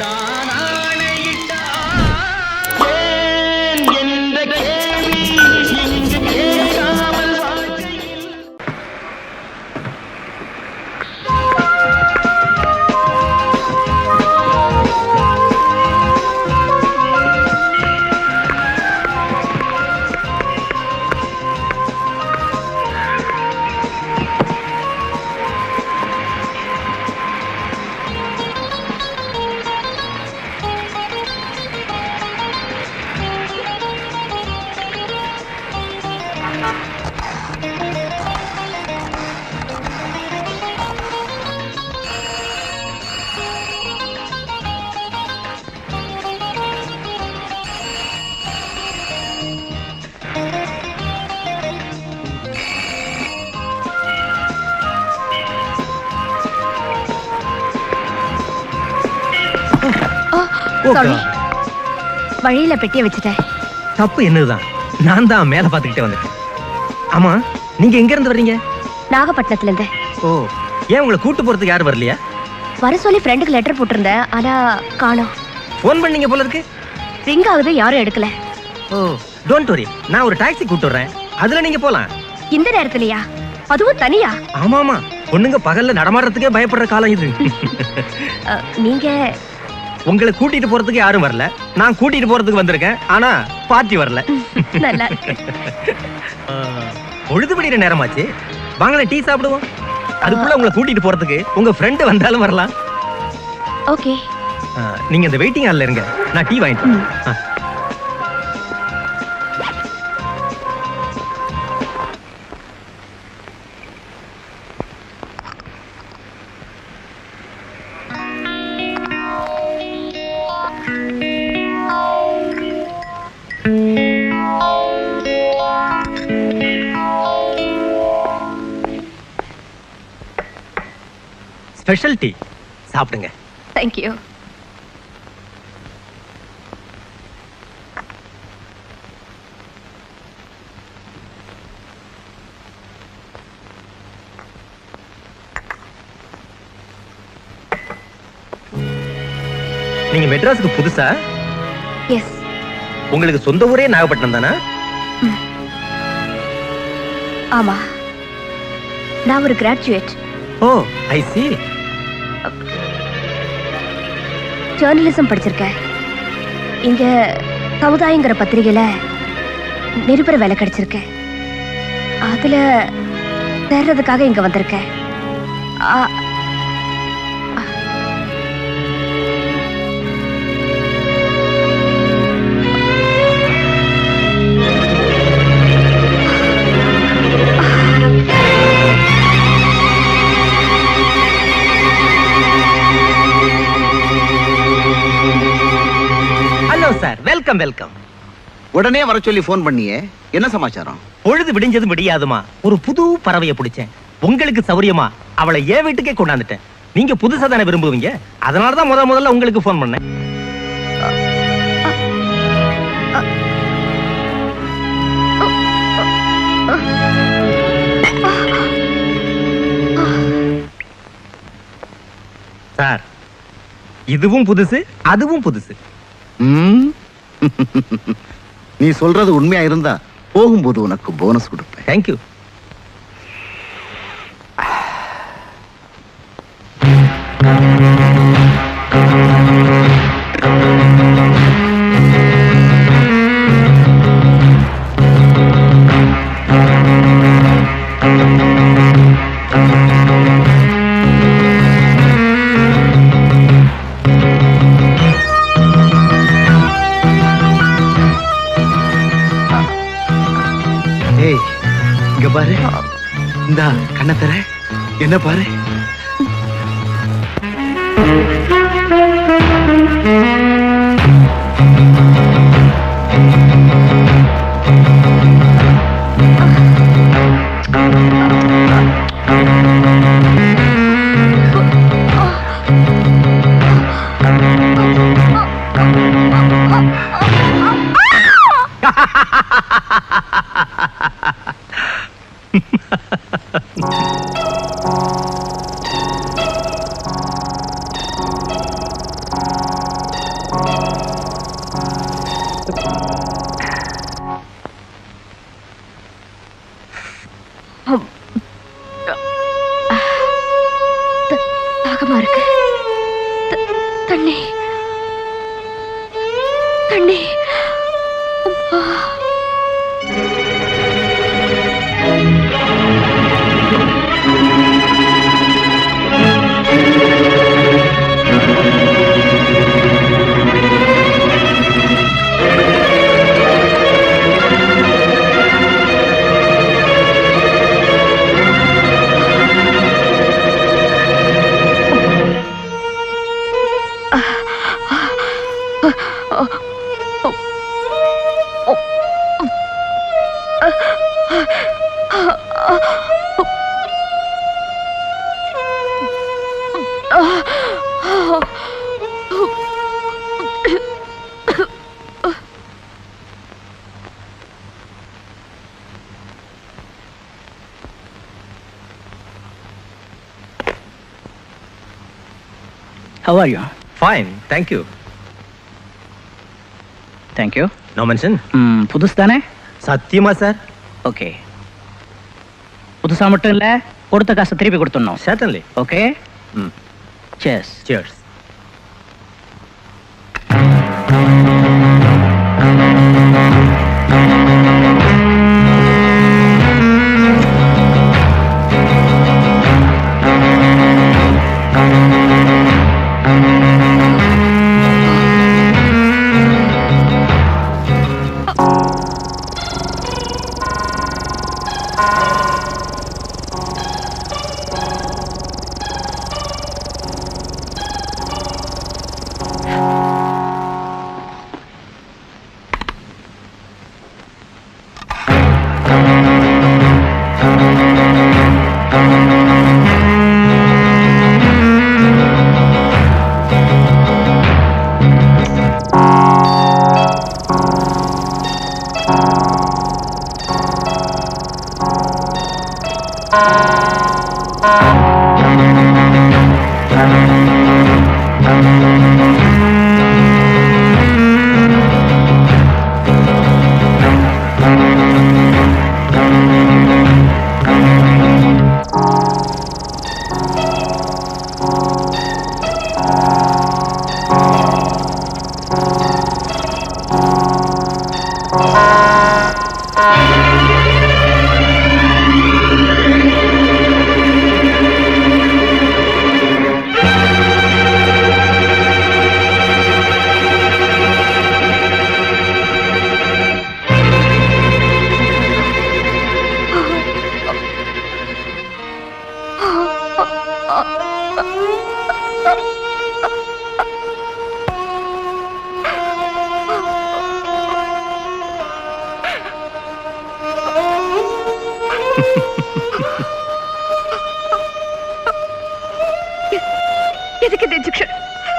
நான் ஆணையிட்டான் என்ற கேள்வி இங்கு கேட்காமல் வாழ்க்கையில் வழியில பெட்டிய வச்சுட்டேன். தப்பு என்னதுதான், நான் தான் மேல பாத்துக்கிட்டே வந்துட்டேன். ஆமா, நீங்க எங்க இருந்து வர்றீங்க? நாகப்பட்டினத்துல இருந்து. ஓ, ஏன் உங்களை கூட்டு போறதுக்கு யாரும் வரலையா? வர சொல்லி ஃப்ரெண்டுக்கு லெட்டர் போட்டிருந்தேன், ஆனா காணோம். போன் பண்ணீங்க போல இருக்கு. ரிங் ஆகுது, யாரும் எடுக்கல. ஓ, டோன்ட் வரி, நான் ஒரு டாக்ஸி கூட்டு வர்றேன், அதுல நீங்க போலாம். இந்த நேரத்துலயா? அதுவும் தனியா? ஆமா ஆமா, பொண்ணுங்க பகல்ல நடமாடுறதுக்கே பயப்படுற காலம் இது. நீங்க உங்களை கூட்டிட்டு போறதுக்கு யாரும் வரல, நான் கூட்டிட்டு போறதுக்கு வந்திருக்கேன், ஆனா பார்ட்டி வரல. நல்லா இருக்கு. பொழுதுபடிற நேரமாச்சு, வாங்களே டீ சாப்பிடுவோம். அதுக்குள்ள உங்களை கூட்டிட்டு போறதுக்கு உங்க ஃப்ரெண்ட் வந்தாலும் வரலாம். ஓகே, நீங்க இந்த வெயிட்டிங் ஹால்ல இருங்க, நான் டீ வாங்கிட்டு வரேன். ஸ்பெஷல் டீ சாப்பிடுங்க. Thank you. நீங்க மெட்ராஸுக்கு புதுசா? எஸ். உங்களுக்கு சொந்த ஊரே நாகப்பட்டினம் தானா? ஆமா, நான் ஒரு கிராஜுவேட். ஓ, ஐ see. ஜர்னலிசம் படிச்சிருக்கேன். இங்க சமுதாயங்கிற பத்திரிகையில நிருபர வேலை கிடைச்சிருக்கேன். அதுல சேர்றதுக்காக இங்க வந்திருக்கேன். Welcome welcome. உடனே வர சொல்லி போன் பண்ணியே, என்ன சமாச்சாரம்? பொழுது விடிஞ்சது விடியாதுமா, ஒரு புது பறவையை பிடிச்சேன். உங்களுக்கு சௌரியமா அவளை ஏன் வீட்டுக்கே கொண்டாந்துட்டேன். நீங்க புதுசா தானே விரும்புவீங்க, அதனாலதான் முதல்ல உங்களுக்கு போன் பண்ணேன். சார், இதுவும் புதுசு, அதுவும் புதுசு. நீ சொல்றது உண்மையா இருந்தா போகும்போது உனக்கு போனஸ் கொடுப்பேன். தேங்க்யூ. பாரு, இந்த கண்ணை தர, என்ன பாரு. தண்ணி தண்ணி How are you? Fine, thank you. Thank you. No mention. புதுசு தானே? சத்தியமா சார்? ஓகே. புதுசா மட்டும் இல்ல, கொடுத்த காசு திருப்பி கொடுத்துடணும். Certainly. ஓகே? Cheers. Cheers.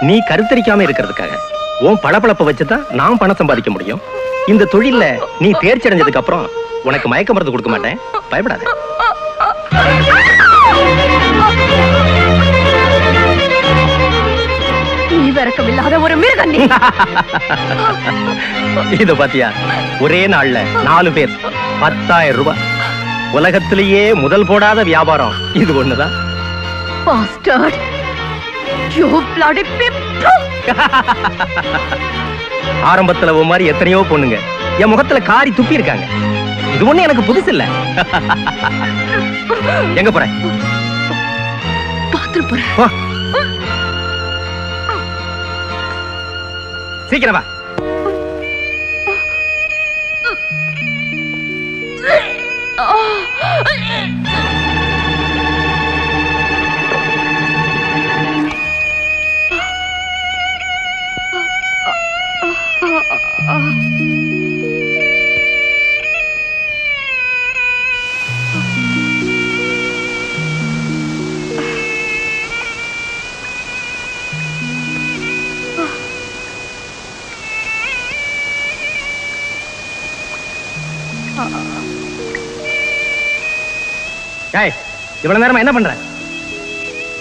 நீ கருத்தரிக்காம இருக்கிறதுக்காக உன் பளபளப்பை வச்சுதான் நான் பணம் சம்பாதிக்க முடியும். இந்த தொழில்ல நீ தேர்ச்சி அடைஞ்சதுக்கு அப்புறம் உனக்கு மயக்க மருந்து கொடுக்க மாட்டேன், பயப்படாத. இல்லாத ஒரு மிருகம் நீ. இது பாத்தியா, ஒரே நாள்ல 4 பேர் 10,000 ரூபாய். உலகத்திலேயே முதல் போடாத வியாபாரம் இது ஒண்ணுதான். Bastard! You bloody pimp! ஆரம்பத்துல ஒரு மாதிரி எத்தனையோ பொண்ணுங்க என் முகத்துல காரி துப்பி இருக்காங்க. இது ஒண்ணு எனக்கு புதுசு இல்ல. எங்க போற? பாத்ரூம் போறேன். வா. சீக்கிரம் வா. காய், இவ்வளவு நேரமா என்ன பண்ற?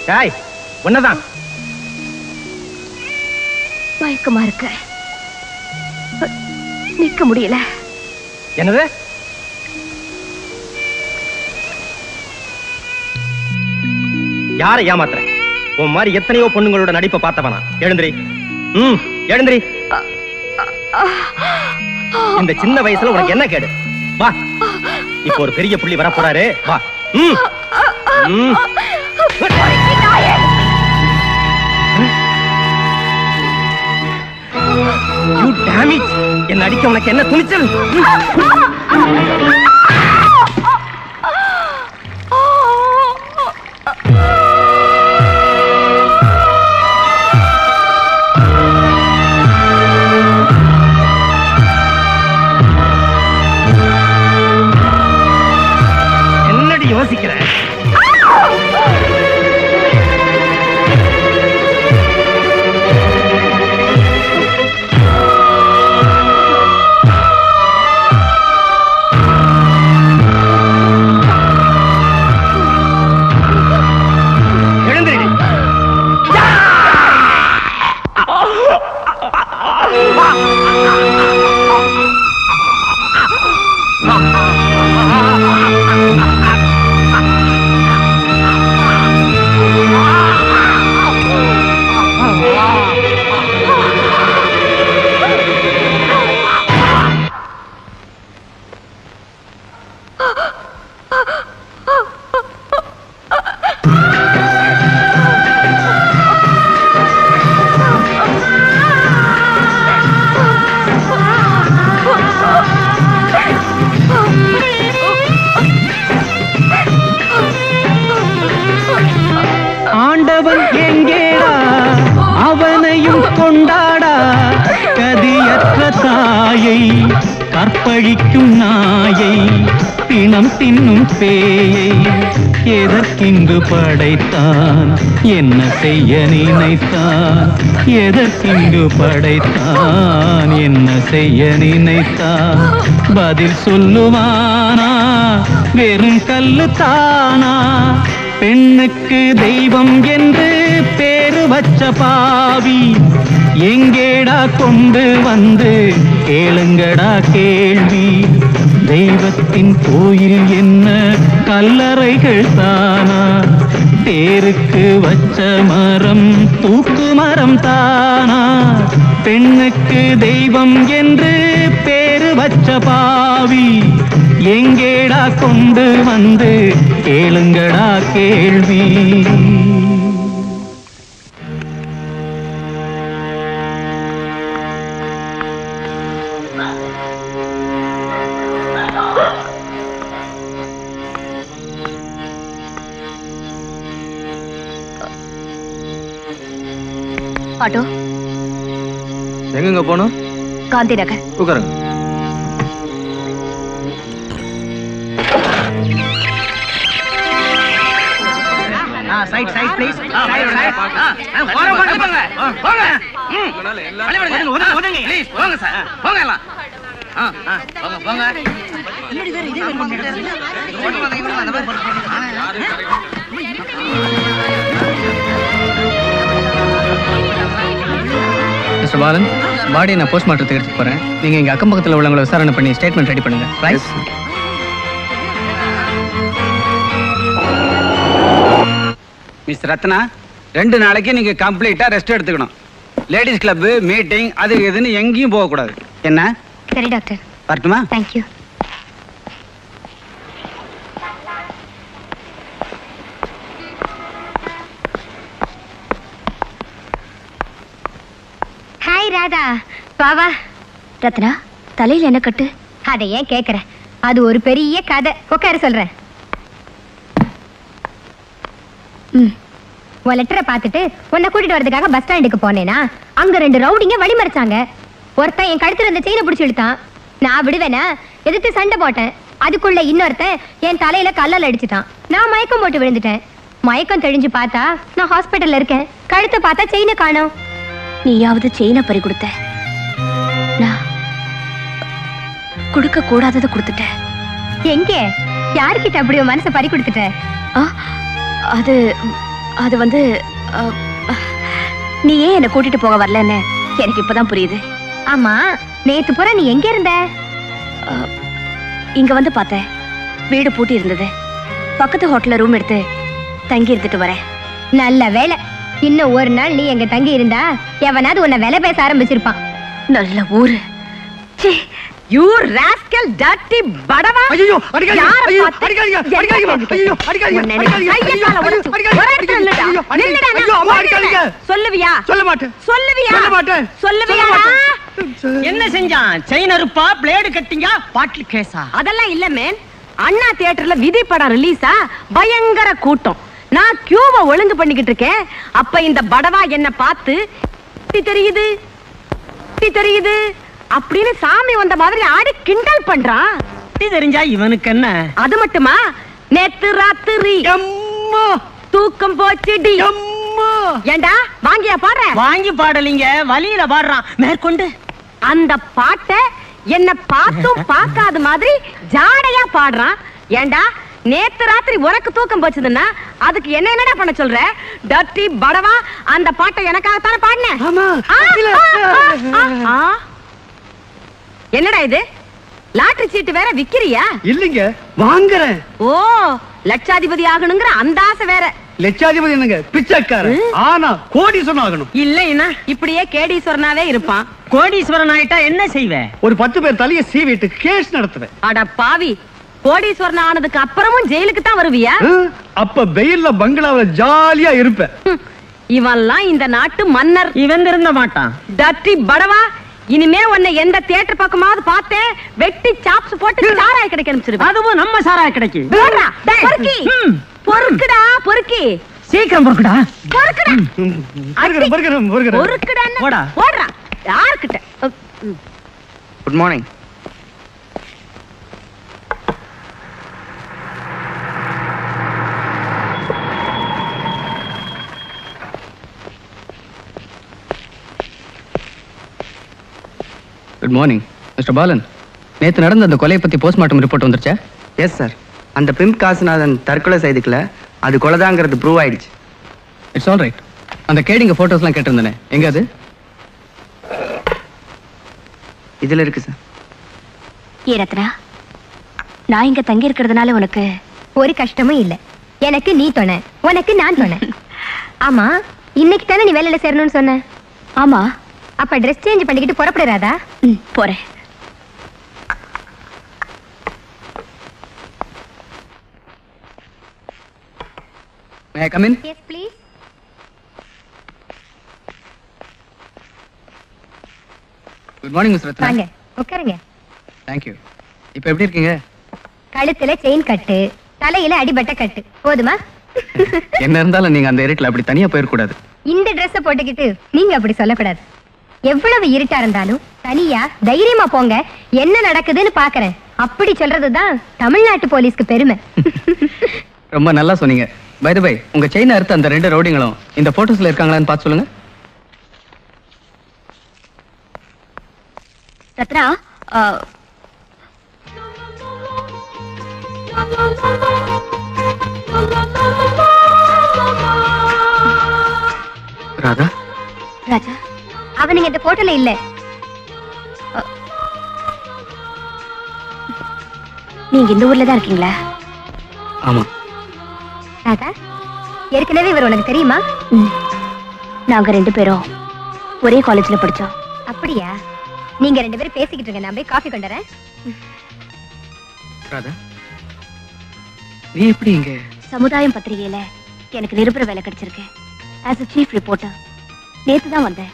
காய், ஒன்னதான். மயக்கமா இருக்க, நிக்க முடியல. என்னது? யாரை ஏமாத்துற? உன் மாதிரி எத்தனையோ பொண்ணுங்களோட நடிப்பை பார்த்தவனா. எழுந்திரி. எழுந்திரி. இந்த சின்ன வயசுல உனக்கு என்ன கேடு? வா, இப்போ ஒரு பெரிய புள்ளி வர போறாரு. வா. You damn it! என்ன அடிக்க உனக்கு என்ன துணிச்சல்? என்னடி யோசிக்கிற? ஆண்டவன் எங்கேடா, அவனையும் கொண்டாடா. கதியற்ற தாயை கற்பழிக்கும் நாயை, பிணம் தின்னும் பேயை எதற்கின்று படைத்தான்? என்ன செய்ய நினைத்தான்? எதற்கின்று படைத்தான்? என்ன செய்ய நினைத்தான்? பதில் சொல்லுவானா? வெறும் கல்லு தானா? பெண்ணுக்கு தெய்வம் என்று பேரு வச்ச பாவி எங்கேடா கொண்டு வந்து கேளுங்கடா கேள்வி. தெய்வத்தின் கோயில் என்ன கல்லறைகள் தானா? தேருக்கு வச்ச மரம் தூக்கு மரம் தானா? பெண்ணுக்கு தெய்வம் என்று பேரு வச்ச பாவி எங்கேடா கொண்டு வந்து கேளுங்கடா கேள்வி. ஆட்டோ எங்க போகணும்? காந்தி நகர். உட்காருங்க. Side side please. போங்க சார், போங்க எல்லாம். போங்க. மிஸ்டர் பாலன், பாடியை நான் போஸ்ட்மார்ட்டத்துக்கு எடுத்துட்டு போறேன். நீங்க இங்க அக்கம் பக்கத்தில் உள்ளவங்களை விசாரணை பண்ணி ஸ்டேட்மெண்ட் ரெடி பண்ணுங்க. ரைட்? மிஸ் ரத்னா, 2 நாளைக்கு நீங்க கம்ப்ளீட்டா ரெஸ்ட் எடுத்துக்கணும். லேடிஸ் கிளப் மீட்டிங் அது இதுன்னு எங்கேயும் போக கூடாது. என்ன? சரி டாக்டர். வரட்டுமா? தேங்க்யூ. ஹாய் ராதா. பாவா. ரத்னா, தலையில என்ன கட்டு? அதை ஏன் கேக்குற? அது ஒரு பெரிய கதை. உட்கார சொல்றேன். உன் லெட்டரை பார்த்துட்டு உன்னை கூட்டிட்டு வரதுக்காக பஸ் ஸ்டாண்டுக்கு போனேனா, அங்க 2 ரவுடிங்க வழி மறைச்சாங்க. ஒருத்தன் என் கழுத்துல இருந்த செயினை பிடிச்சி இழுத்தான். நான் விடுவேனா? எதிர்த்து சண்டை போட்டேன். அதுக்குள்ள இன்னொருத்தன் என் தலையில கல்லால் அடிச்சுட்டான். நான் மயக்கம் போட்டு விழுந்துட்டேன். மயக்கம் தெளிஞ்சு பார்த்தா நான் ஹாஸ்பிட்டல்ல இருக்கேன். கழுத்தை பார்த்தா செயினை காணோம். நீயாவது செயினை பறி கொடுத்த? நான் கொடுக்க கூடாததை கொடுத்துட்டேன். எங்கே? யாருக்கிட்ட அப்படி உன் மனசை பறி கொடுத்துட்ட? அது அது வந்து நீ ஏன் என்னை கூட்டிட்டு போக வரலன்னு எனக்கு இப்பதான் புரியுது. ஆமா, நேத்து பூரா நீ எங்க இருந்த? இங்க வந்து பார்த்தேன். வீடு பூட்டி இருந்தது. பக்கத்து ஹோட்டல்ல ரூம் எடுத்து தங்கி இருந்துட்டு வரேன். நல்ல வேலை. இன்னும் ஒரு நாள் நீ எங்க தங்கி இருந்தா எவனாவது உன்னை விலை பேச ஆரம்பிச்சிருப்பான். நல்ல ஊரு. யூ ராஸ்கல் டர்ட்டி படவா. ஐயோ அடிக்காதீங்க. யாரை ஐயோ பார்த்து? அடிக்காதீங்க. என்ன அடிக்காதீங்க. கேட்குது? ஐயோ அடிக்காதீங்க. உன்னை அடிக்காதீங்க. கையை காலை உடைச்சு. அடிக்காதீங்க. ஒரு இடத்துல நில்லுடா. ஐயோ, நில்லுடா, நான் ஐயோ, அம்மா அடிக்காதீங்க. சொல்லுவியா? சொல்ல மாட்டேன். சொல்லுவியா? சொல்ல மாட்டேன். சொல்லுவியா? சொல்ல மாட்டேன். என்ன செஞ்சான்? செயின் அறுப்பா, பிளேடு கட்டிங்க, பாட்டில் கேஸா? அதெல்லாம் இல்ல மேன். அண்ணா தியேட்டர்ல விதி படம் ரிலீஸா பயங்கர கூட்டம். நான் கியூவை ஒழுங்கு பண்ணிக்கிட்டு இருக்கேன். அப்ப இந்த படவா என்ன பார்த்து தெரியுது தெரியுது அப்படின்னு சாமி வந்த மாதிரி ஆடி கிண்டல் பண்றான். தெரிஞ்சா இவனுக்கு என்ன? அது மட்டுமா, நேத்து ராத்திரி அம்மா தூக்கம் போச்சுடி. அம்மா ஏண்டா வாங்கியா பாடுற? வாங்கி பாடலீங்க, வலியில பாடுறான். மேற்கொண்டு அந்த பாட்டை என்ன பார்த்தும் பார்க்காத மாதிரி ஜாடையா பாடுறான். ஏண்டா நேத்து ராத்திரி உனக்கு தூக்கம் போச்சுதுன்னா அதுக்கு என்னடா பண்ண சொல்ற? டர்ட்டி படவா, அந்த பாட்டை எனக்காகத்தானே பாடினேன். ஆமா. என்னடா இது, லாட்டரி சீட்டு வேற விக்கிறியா? இல்லைங்க, வாங்குறேன். ஓ, லட்சாதிபதி ஆகணுங்கிற அந்த ஆசை வேற. லட்சாதிபதி என்னங்க, பிச்சைக்காரன். ஆனா கோடீஸ்வரன் ஆகணும். இல்லைன்னா இப்படியே கேடீஸ்வரனாவே இருப்பான். கோடீஸ்வரன் ஆயிட்டா என்ன செய்வே? ஒரு 10 பேர் தலையை சீவிட்டு கேஸ் நடத்துவேன். அட பாவி, கோடீஸ்வரன் ஆனதுக்கு அப்புறமும் ஜெயிலுக்கு தான் வருவியா? அப்ப வெயில்ல பங்களாவில ஜாலியா இருப்பேன். இவன்லாம் இந்த நாட்டு மன்னர். இவன் இருந்த மாட்டான். டர்ட்டி படவா, இனிமே உன்னை எந்த தியேட்டர் பக்கமாவது பார்த்தேன் வெட்டி சாப்ஸ் போட்டு சாராய கிடைக்க அனுப்பிச்சிருவேன். அதுவும் நம்ம சாராய கிடைக்கு. போடுறா, பொறுக்கி. பொறுக்குடா, பொறுக்கி. சீக்கிரம் பொறுக்குடா. பொறுக்குடா. பொறுக்குறேன். பொறுக்குடான்னு போடா. போடுறா. யார்கிட்ட? Good morning. Good morning mister Balan. நேற்று நடந்த அந்த கொலையை பற்றி போஸ்ட்மார்ட்டம் ரிப்போர்ட் வந்துருச்சா? Yes sir. அந்த பிம்ப் காசுநாதன் தற்கொலை செய்துக்கல, அது கொலைதாங்கிறது ப்ரூவ் ஆயிடுச்சு. It's all right. அந்த கேடிங்க ஃபோட்டோஸ்லாம் கேட்டிருந்தேனே, எங்க அது? இதுல இருக்கு சார். ஏ ரத்னா, நான் இங்க தங்கி இருக்கிறதுனால உனக்கு ஒரு கஷ்டமும் இல்ல. எனக்கு நீ துணை, உனக்கு நான் துணை. ஆமா, இன்னைக்கு தானே நீ வேலையில சேரணும்னு சொன்ன? ஆமா. அப்ப ட்ரெஸ் சேஞ்ச் பண்ணிக்கிட்டு புறப்படுறாதா? போறேன். May I come in? Yes, please. Good morning mister Ratna. வாங்க, உட்காருங்க. Thank you. இப்போ எப்படி இருக்கீங்க? கழுத்துல செயின் கட்டு, தலையில அடிபட்ட கட்டு. போதுமா? என்ன இருந்தாலும் நீங்க அந்த இருட்டில் அப்படி தனியா போயிடக்கூடாது. இந்த ட்ரெஸ்ஸ போட்டுக்கிட்டு நீங்க அப்படி சொல்லக்கூடாது. எவ்வளவு இருட்டா இருந்தாலும் தனியா தைரியமா போங்க, என்ன நடக்குதுன்னு பாக்குறேன். அப்படி சொல்றதுதான் தமிழ்நாட்டு போலீஸ்க்கு பெருமை. ரொம்ப நல்லா சொன்னீங்க. பை தி பை, உங்க செயினை அறுத்த அந்த 2 ரவுடிங்களும் இந்த போட்டோஸ்ல இருக்காங்களான்னு பார்த்து சொல்லுங்க. ரத்னா, ராதா, ராஜா, அவனுங்க இந்த போட்டோல இல்ல. நீங்க இந்த ஊர்ல தான் இருக்கீங்களா? ஆமா. ராதா, ஏற்கனவே இவர் உனக்கு தெரியுமா? நாங்க 2 பேரும் ஒரே காலேஜ்ல படிச்சோம். அப்படியா? நீங்க 2 பேரும் பேசிக்கிட்டு இருங்க, நான் போய் காஃபி கொண்டு வரேன். ராதா, நீ எப்படி இங்க? சமுதாயம் பத்திரிகையில எனக்கு நிருபர வேலை கிடைச்சிருக்கு. As a chief reporter. நேத்து தான் வந்தேன்.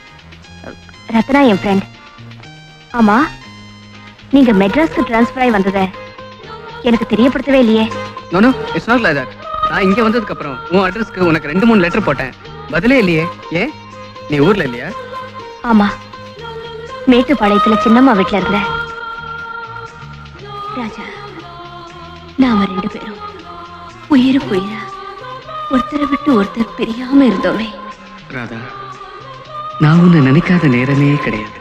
ரத்னா என் ஃப்ரெண்ட். ஆமா, நீங்க மெட்ராஸ்க்கு ட்ரான்ஸ்ஃபர் ஆகி வந்ததை எனக்கு தெரியப்படுத்தவே இல்லையே. No no, it's not like that. நான் இங்க வந்ததுக்கு அப்புறம் உன் அட்ரஸ்க்கு உனக்கு 2-3 லெட்டர் போட்டேன், பதிலே இல்லையே. ஏன், நீ ஊர்ல இல்லையா? ஆமா, மேட்டுப்பாளையத்துல சின்னம்மா வீட்டுல இருந்தேன். ராஜா, நாம 2 பேரும் உயிருக்கு உயிரா ஒருத்தரை விட்டு ஒருத்தர் பிரியாம இருந்தோமே. ராதா, நான் உன்னை நினைக்காத நேரமே கிடையாது.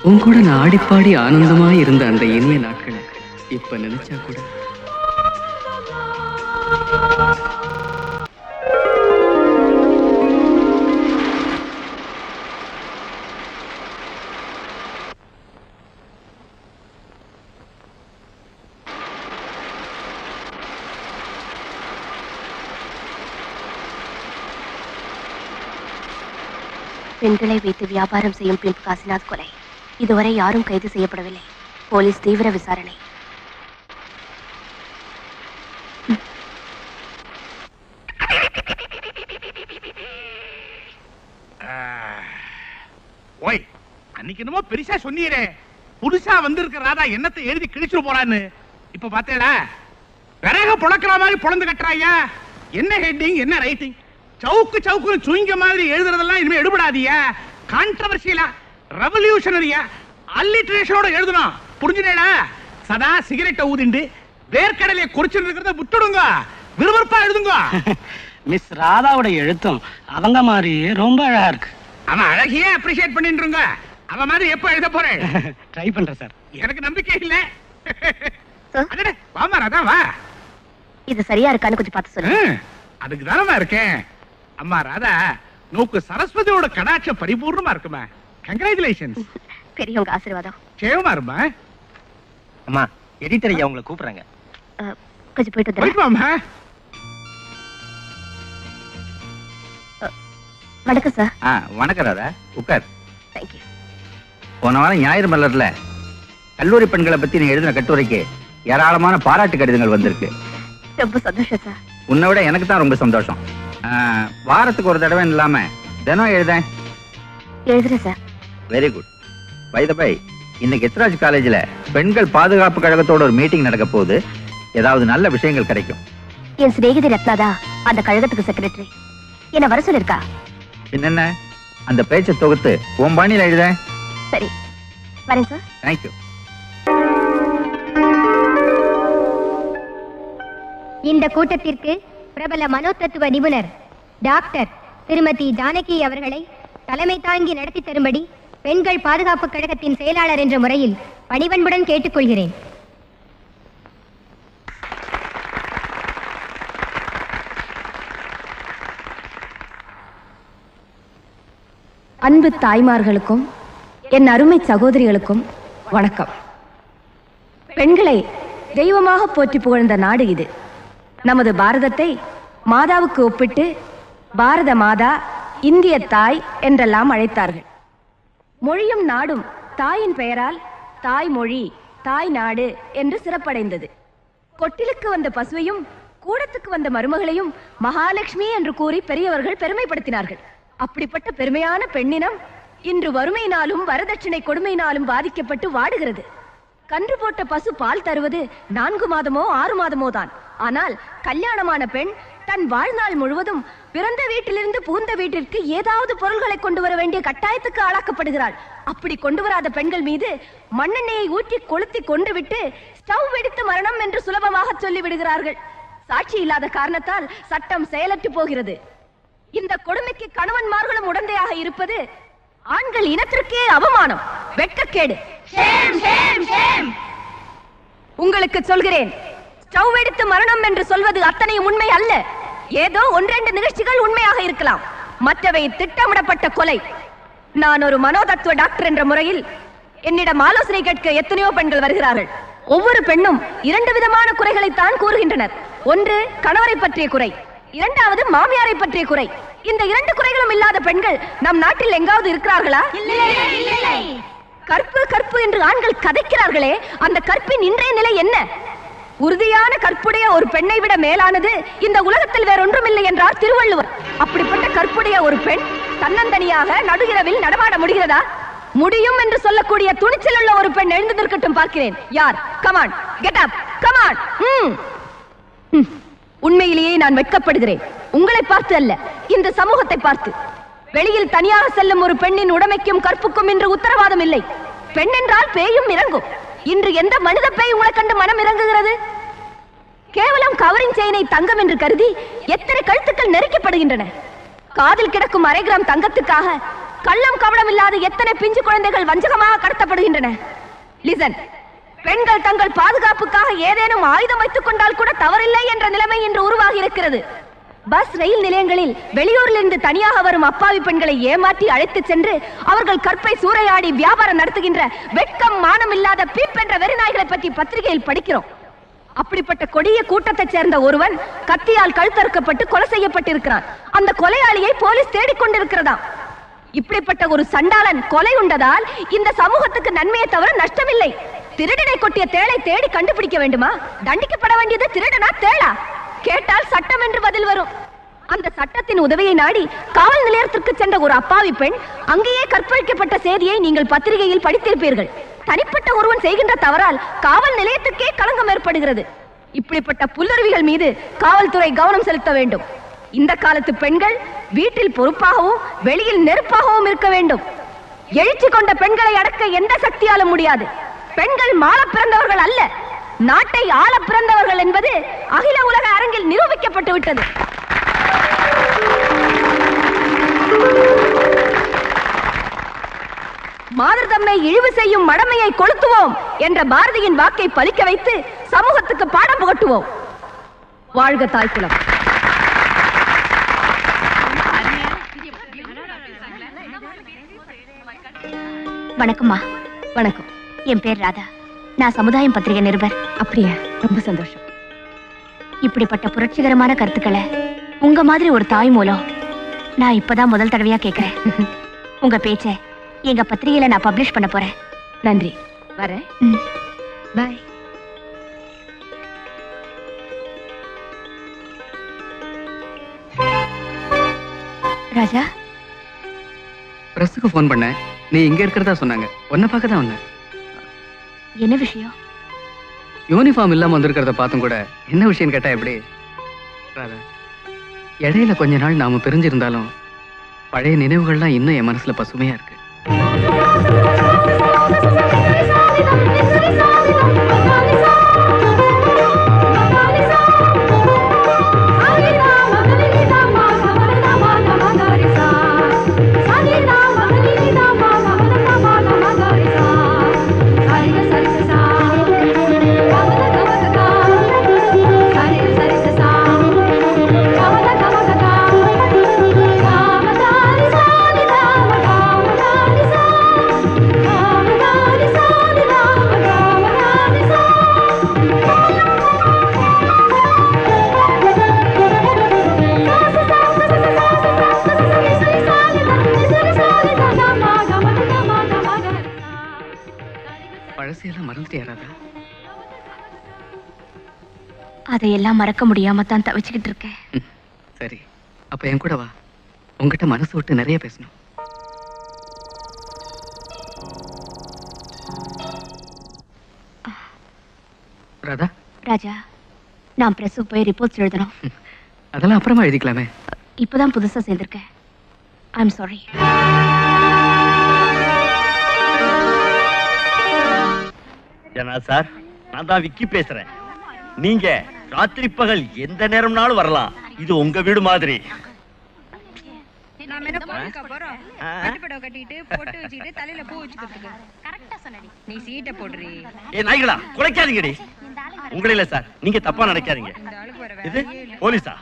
உன் கூட நான் ஆடிப்பாடி ஆனந்தமா இருந்த அந்த இனிய நாட்களை இப்ப நினைச்சா கூட. பெண்களை வைத்து வியாபாரம் செய்யும் பிம்ப் காசிநாத் கொலை. இதுவரை யாரும் கைது செய்யப்படவில்லை. போலீஸ் தீவிர விசாரணை. ஓய், அன்னைக்கு என்னமோ பெருசா சொன்னீரே, புதுசா வந்திருக்கிற ராதா என்னத்தை எழுதி கிழிச்சு போறான்னு. இப்ப பாத்தேடா, விறகு புழக்கிற மாதிரி புலந்து கட்டுறாயா. என்ன ஹெட்டிங், என்ன ரைட்டிங், சவுக்கு சவுக்கு சுயிங்க மாதிரி எழுதுறதெல்லாம் இனிமே எடுபடாதியா. கான்ட்ரவர்சியலா, ரெவல்யூஷனரியா, அல்லிட்ரேஷனோட எழுதணும். புரிஞ்சுடா? சதா சிகரெட்டை ஊதிண்டு வேர்க்கடலையை குறிச்சு இருக்கிறத விட்டுடுங்க, விறுவிறுப்பா எழுதுங்க. மிஸ் ராதாவோட எழுத்தும் அவங்க மாதிரி ரொம்ப அழகா இருக்கு. அவன் அழகியே அப்ரிஷியேட் பண்ணிட்டுருங்க. அவன் மாதிரி எப்ப எழுத போறேன்? ட்ரை பண்றேன் சார். எனக்கு நம்பிக்கை இல்ல. அடடே, வாமா ராதா வா. இது சரியா இருக்கான்னு கொஞ்சம் பார்த்து சொல்லுங்க. அதுக்கு தானமா இருக்கேன். அம்மா ராதா, நோக்கு சரஸ்வதியோட கடாட்சம் பரிபூர்ணமா இருக்குமா. கங்க்ராச்சுலேஷன்ஸ். பெரியவங்க ஆசீர்வாதம். சேவமா இருமா. அம்மா, எடிட்டர் ஐயா உங்களை கூப்பிடுறாங்க. கொஞ்சம் போயிட்டு போயிட்டு வாமா. வணக்கம் சார். வணக்கம் ராதா, உட்கார். தேங்க்யூ. போன வாரம் ஞாயிறு மலர்ல கல்லூரி பெண்களை பத்தி நீ எழுதின கட்டுரைக்கு ஏராளமான பாராட்டு கடிதங்கள் வந்திருக்கு. ரொம்ப சந்தோஷம் சார். உன்னை விட எனக்கு தான் ரொம்ப சந்தோஷம். வாரத்துக்கு ஒரு தடவை இல்லாம தினம் எழுதுறேன் சார். Very good. By the by, இன்னைக்கு எத்ராஜ் காலேஜ்ல பெண்கள் பாதுகாப்பு கழகத்தோட ஒரு மீட்டிங் நடக்க போகுது. ஏதாவது நல்ல விஷயங்கள் கிடைக்கும். என் சிநேகிதி ரத்னாதா அந்த கழகத்துக்கு செக்ரட்டரி. என்ன வர சொல்லிருக்கா? என்னென்ன அந்த பேச்சை தொகுத்து உன் பாணியில எழுத. சரி, வரேன் சார். தேங்க்யூ. இந்த கூட்டத்திற்கு பிரபல மனோதத்துவ நிபுணர் டாக்டர் திருமதி ஜானகி அவர்களை தலைமை தாங்கி நடத்தி தரும்படி பெண்கள் பாதுகாப்பு கழகத்தின் செயலாளர் என்ற முறையில் பணிவன்புடன் கேட்டுக்கொள்கிறேன். அன்பு தாய்மார்களுக்கும் என் அருமை சகோதரிகளுக்கும் வணக்கம். பெண்களை தெய்வமாக போற்றி புகழ்ந்த நாடு இது. நமது பாரதத்தை மாதாவுக்கு ஒப்பிட்டு பாரத மாதா, இந்திய தாய் என்றெல்லாம் அழைத்தார்கள். மொழியும் நாடும் தாயின் பெயரால் தாய்மொழி, தாய் நாடு என்று சிறப்படைந்தது. கொட்டிலுக்கு வந்த பசுவையும் கூடத்துக்கு வந்த மருமகளையும் மகாலட்சுமி என்று கூறி பெரியவர்கள் பெருமைப்படுத்தினார்கள். அப்படிப்பட்ட பெருமையான பெண்ணினம் இன்று வறுமையினாலும் வரதட்சணை கொடுமையினாலும் பாதிக்கப்பட்டு வாடுகிறது. கன்று போட்ட பசு பால் தருவது 4 மாதமோ 6 மாதமோ தான். ஆனால் கல்யாணமான பெண் தன் வாழ்நாள் முழுவதும் பிறந்த வீட்டிலிருந்து புகுந்த வீட்டிற்கு ஏதாவது பொருள்களை கொண்டு வர வேண்டிய கட்டாயத்துக்கு ஆளாக்கப்படுகிறாள். அப்படி கொண்டு வராத பெண்கள் மீது மண்ணெண்ணெயை ஊற்றி கொளுத்தி கொண்டு விட்டு ஸ்டவ் வெடித்து மரணம் என்று சுலபமாக சொல்லிவிடுகிறார்கள். சாட்சி இல்லாத காரணத்தால் சட்டம் செயலற்று போகிறது. இந்த கொடுமைக்கு கணவன்மார்களும் உடந்தையாக இருப்பது ஆண்கள் இனத்திற்கே அவமானம், வெட்கக்கேடு. உங்களுக்கு சொல்கிறேன், ஸ்டவ் வெடித்து மரணம் என்று சொல்வது அத்தனை உண்மை அல்ல. ஏதோ 1-2 நிகழ்ச்சிகள் உண்மையாக இருக்கலாம், மற்றவை திட்டமிடப்பட்ட கொலை. நான் ஒரு மனோதத்துவ டாக்டர் என்ற முறையில் என்னிடம் ஆலோசனை கேட்க எத்தனையோ பெண்கள் வருகிறார்கள். ஒவ்வொரு பெண்ணும் 2 விதமான குறைகளைத்தான் கூறுகின்றனர். ஒன்று கணவரை பற்றிய குறை, இரண்டாவது மாமியாரை பற்றிய குறை. இந்த 2 குறைகளும் இல்லாத பெண்கள் நம் நாட்டில் எங்காவது இருக்கிறார்களா? கற்பு கற்பு என்று ஆண்கள் கதைக்கிறார்களே, அந்த கற்பின் இன்றைய நிலை என்ன? உறுதியான கற்புடைய ஒரு பெண்ணை விட மேலானது இந்த உலகத்தில் வேறொன்றுமில்லை என்றார் திருவள்ளுவர். அப்படிப்பட்ட கற்புடைய ஒரு பெண் தன்னந்தனியாக நடுகிரவில் நடமாட முடிகிறதா? முடியும் என்று சொல்லக்கூடிய துணிச்சல் உள்ள ஒரு பெண் எழுந்து நிற்கட்டும் பார்க்கிறேன். யார்? Come on, get up, come on. உண்மையிலேயே நான் வெட்கப்படுகிறேன். உங்களை பார்த்து அல்ல, இந்த சமூகத்தை பார்த்து. வெளியில் தனியாக செல்லும் ஒரு பெண்ணின் உடைமைக்கும் கற்புக்கும் இன்று உத்தரவாதம் இல்லை. பெண் என்றால் பேயும் இறங்கும். இன்று எந்த மனித பேய் உங்களை கண்டு மனம் இறங்குகிறது? கேவலம் கவரிங் செயினை தங்கம் என்று கருதி எத்தனை கழுத்துக்கள் நெருக்கப்படுகின்றன. காதில் கிடக்கும் 1/2 கிராம் தங்கத்துக்காக கள்ளம் கவனம் இல்லாத எத்தனை பிஞ்சு குழந்தைகள் வஞ்சகமாக கடத்தப்படுகின்றன. லிசன், பெண்கள் தங்கள் பாதுகாப்புக்காக ஏதேனும் ஆயுதம் வைத்துக் கொண்டால் கூட தவறில்லை என்ற நிலைமை இன்று உருவாகி இருக்கிறது. பஸ் ரயில் நிலையங்களில் வெளியூரிலிருந்து தனியாக வரும் அப்பாவி பெண்களை ஏமாற்றி அழைத்து சென்று அவர்கள் கற்பை சூறையாடி வியாபாரம் நடத்துகின்ற வெட்கம் மானம் இல்லாத பீப் என்ற வெறிநாய்களை பற்றி பத்திரிகையில் படிக்கிறோம். அப்படிப்பட்ட கொடிய கூட்டத்தைச் சேர்ந்த ஒருவன் கத்தியால் கழுத்தறுக்கப்பட்டு கொலை செய்யப்பட்டிருக்கிறான். அந்த கொலையாளியை போலீஸ் தேடிக்கொண்டிருக்கிறதாம். இப்படிப்பட்ட ஒரு சண்டாளன் கொலை உண்டதால் இந்த சமூகத்துக்கு நன்மையை தவிர நஷ்டமில்லை. திருடனை கொட்டிய தேளை தேடி கண்டுபிடிக்க வேண்டுமா? தண்டிக்கப்பட வேண்டியது திருடனா தேளா? கேட்டால் சட்டம் என்று பதில் வரும். அந்த சட்டத்தின் உதவியை நாடி காவல் நிலையத்திற்கு சென்ற ஒரு அப்பாவி பெண் அங்கேயே கற்பழிக்கப்பட்ட செய்தியை நீங்கள் பத்திரிகையில் படித்திருப்பீர்கள். தனிப்பட்ட ஒருவன் செய்கின்ற தவறால் காவல் நிலையத்துக்கே களங்கம் ஏற்படுகிறது. இப்படிப்பட்ட புல்லறிவிகள் மீது காவல்துறை கவனம் செலுத்த வேண்டும். இந்த காலத்து பெண்கள் வீட்டில் பொறுப்பாகவும் வெளியில் நெருப்பாகவும் இருக்க வேண்டும். எழுச்சி கொண்ட பெண்களை அடக்க எந்த சக்தியாலும் முடியாது. பெண்கள் மாள பிறந்தவர்கள் அல்ல, நாட்டை ஆள பிறந்தவர்கள் என்பது அகில உலக அரங்கில் நிரூபிக்கப்பட்டு விட்டது. மாதர் தம்மை இழிவு செய்யும் மடமையை கொளுத்துவோம் என்ற பாரதியின் வாக்கை பலிக்க வைத்து சமூகத்துக்கு பாடம் புகட்டுவோம். வாழ்க தாய்க்குலம். வணக்கம்மா. வணக்கம். என் பேர் ராதா. நான் சமுதாயம் பத்திரிகை நிருபர். அப்படியா? ரொம்ப சந்தோஷம். இப்படிப்பட்ட புரட்சிகரமான கருத்துக்களை உங்க மாதிரி ஒரு தாய் மூலம் நான் இப்பதான் முதல் தடவையா கேட்கிறேன். உங்க பேச்சை எங்க பத்திரிகையில நான் பப்ளிஷ் பண்ண போறேன். நன்றி. வரேன். பாய். ராஜா, பிரஸுக்கு ஃபோன் பண்ணேன். நீ இங்க இருக்கிறதா சொன்னாங்க. உன்னை பார்க்க தான் வந்தேன். என்ன விஷயம்? யூனிஃபார்ம் இல்லாம வந்திருக்கிறத பார்த்தும் கூட என்ன விஷயம் கேட்டா எப்படி? ராதா, இடையில கொஞ்ச நாள் நாம பிரிஞ்சிருந்தாலும் பழைய நினைவுகள்லாம் இன்னும் என் மனசுல பசுமையா இருக்கு. அதையெல்லாம் மறக்க முடியாம தான் தவிச்சுக்கிட்டு இருக்கேன். சரி, அப்ப என் கூட வா. உங்ககிட்ட மனசு விட்டு நிறைய பேசணும். ராதா. ராஜா, நான் பிரஸுக்கு போய் ரிப்போர்ட்ஸ் எழுதணும். அதெல்லாம் அப்புறமா எழுதிக்கலாமே. இப்பதான் புதுசா சேர்ந்திருக்கேன். I'm sorry. ஜனா சார், நான் தான் விக்கி பேசுறேன். நீங்க ராத்திரி பகல் எந்த நேரம்னாலும் வரலாம். இது உங்க வீடு மாதிரி. நாய்களா குலைக்காதீங்கடி. உங்களை இல்ல சார், நீங்க தப்பா நினைக்காதீங்க. இது போலீஸா?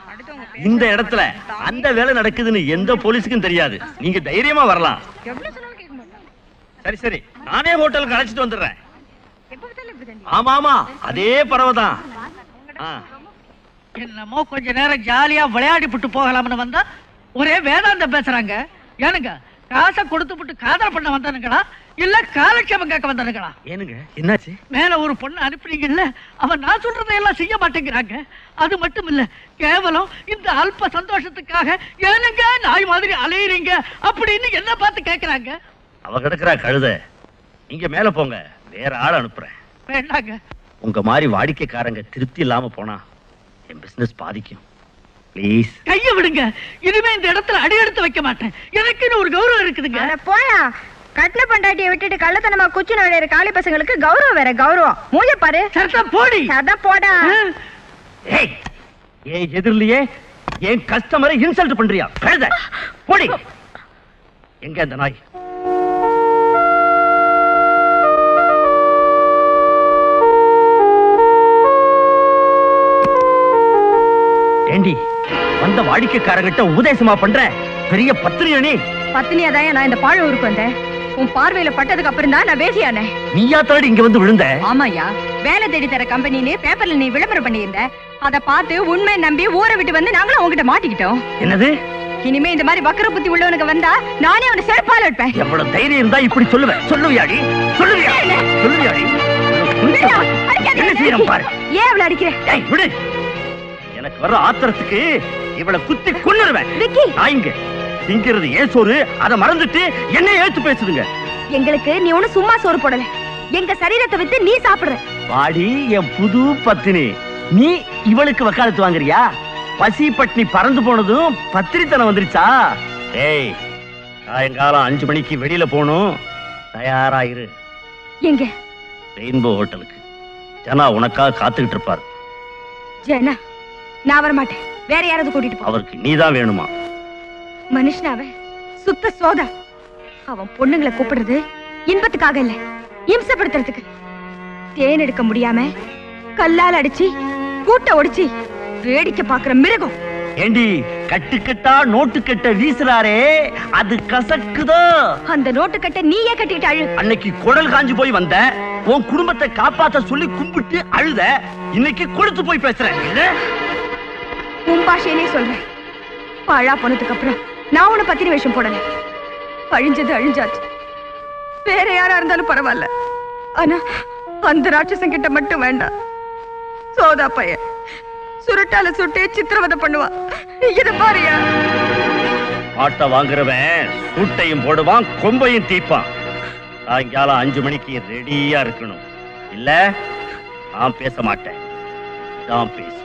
இந்த இடத்துல அந்த வேலை நடக்குதுன்னு எந்த போலீஸுக்கும் தெரியாது. நீங்க தைரியமா வரலாம். சரி சரி, நானே ஹோட்டலுக்கு அழைச்சிட்டு வந்துடுறேன். ஆமா ஆமா, அதே பறவைதான். என்னமோ கொஞ்ச நேரம் ஜாலியா விளையாடி விட்டு போகலாம்னு வந்தா ஒரே வேதாந்தம் பேசுறாங்க. ஏனுங்க, காசை கொடுத்து காதல் பண்ண வந்தானுங்களா இல்ல காலட்சேபம் கேட்க வந்தானுங்களா? ஏனுங்க, என்னாச்சு? மேல ஒரு பொண்ணு அனுப்புறீங்கல்ல, அவன் நான் சொல்றதையெல்லாம் செய்ய மாட்டேங்கிறாங்க. அது மட்டும் இல்ல, கேவலம் இந்த அல்ப சந்தோஷத்துக்காக ஏனுங்க நாய் மாதிரி அலையுறீங்க அப்படின்னு என்ன பார்த்து கேட்கறாங்க. அவ கிடக்குறா கழுத. நீங்க மேல போங்க, வேற ஆள் அனுப்புறேன். வேண்டாங்க. உங்க மாதிரி வாடிக்கைக்காரங்க திருப்தி இல்லாம போனா என் பிசினஸ் பாதிக்கும். ப்ளீஸ் கைய விடுங்க. இனிமே இந்த இடத்துல அடி எடுத்து வைக்க மாட்டேன். எனக்குன்னு ஒரு கௌரவம் இருக்குதுங்க. போயா, கட்டில பண்டாட்டியை விட்டுட்டு கள்ளத்தனமா குச்சி நுழையிற காலி பசங்களுக்கு கௌரவம் வேற கௌரவம். மூஞ்ச பாரு. சரதா போடி. சரதா போடா. ஏன் எதிரிலேயே என் கஸ்டமரை இன்சல்ட் பண்றியா? கழுத போடி. எங்க அந்த நாய்? ஏண்டி, வந்த வாடிக்கைக்காரங்கிட்ட உபதேசமா பண்ற? பெரிய பத்தினியா நீ? பத்தினியா தான் நான் இந்த பாழ ஊருக்கு வந்தேன். உன் பார்வையில பட்டதுக்கு அப்புறம் தான் நான் வேசியானே. நீயா தாடி இங்க வந்து விழுந்த? ஆமாயா, வேலை தேடி தர கம்பெனின்னு பேப்பர்ல நீ விளம்பரம் பண்ணியிருந்த. அத பார்த்து உண்மை நம்பி ஊரை விட்டு வந்து நாங்களும் உங்ககிட்ட மாட்டிக்கிட்டோம். என்னது? இனிமே இந்த மாதிரி வக்கர புத்தி உள்ளவனுக்கு வந்தா நானே அவனை செருப்பால வைப்பேன். எவ்வளவு தைரியம் இருந்தா இப்படி சொல்லுவேன்? சொல்லுவியாடி? சொல்லுவியாடி? என்ன செய்யறேன் பாரு. ஏன் அவளை அடிக்கிற? விடு. எனக்கு வர்ற ஆத்திரத்துக்கு இவளை குத்தி கொன்னுருவேன். நாய்ங்க திங்கிறது ஏன் சோறு, அதை மறந்துட்டு என்ன ஏத்து பேசுதுங்க. எங்களுக்கு நீ ஒண்ணு சும்மா சோறு போடல, எங்க சரீரத்தை வித்து நீ சாப்பிடுற. வாடி என் புது பத்தினி, நீ இவளுக்கு வக்காலத்து வாங்குறியா? பசி பட்னி பறந்து போனதும் பத்திரித்தனம் வந்துருச்சா? ஏய், சாயங்காலம் 5 மணிக்கு வெளியில போகணும், தயாராயிரு. எங்க? ரெயின்போ ஹோட்டலுக்கு. ஜனா உனக்காக காத்துக்கிட்டு இருப்பாரு. ஜனா? நான் வர மாட்டேன், வேற யாராவது கூட்டிட்டு போ. அவருக்கு நீதான் வேணுமா? மனுஷனாவ சுத்த சோதா. அவன் பொண்ணுங்களை கூப்பிடுறது இன்பத்துக்காக இல்ல, இம்சப்படுத்துறதுக்கு. தேன் எடுக்க முடியாம கல்லால் அடிச்சு கூட்ட ஒடிச்சு வேடிக்கை பாக்குற மிருகம். ஏண்டி கட்டுக்கட்டா நோட்டு கட்ட வீசுறாரே, அது கசக்குதோ? அந்த நோட்டு கட்ட நீயே கட்டிட்டு அழு. அன்னைக்கு குடல் காஞ்சு போய் வந்த, உன் குடும்பத்தை காப்பாத்த சொல்லி கும்பிட்டு அழுத, இன்னைக்கு கொடுத்து போய் பேசுறேன். உன் பாஷையிலே சொல்றேன். பாழா போனதுக்கு அப்புறம் நான் உன்னை பத்திரி வேஷம் போடல. அழிஞ்சது அழிஞ்சாச்சு, வேற யாரா இருந்தாலும் பரவாயில்ல. ஆனா அந்த ராட்சசன் கிட்ட மட்டும் வேண்டாம். சோதா பையன் சுருட்டால சுட்டே சித்திரவதை பண்ணுவான். இத பாரியா? ஆட்ட வாங்குறவன் சூட்டையும் போடுவான், கொம்பையும் தீப்பான். சாயங்காலம் 5 மணிக்கு ரெடியா இருக்கணும். இல்ல நான் பேச மாட்டேன், நான் பேசு.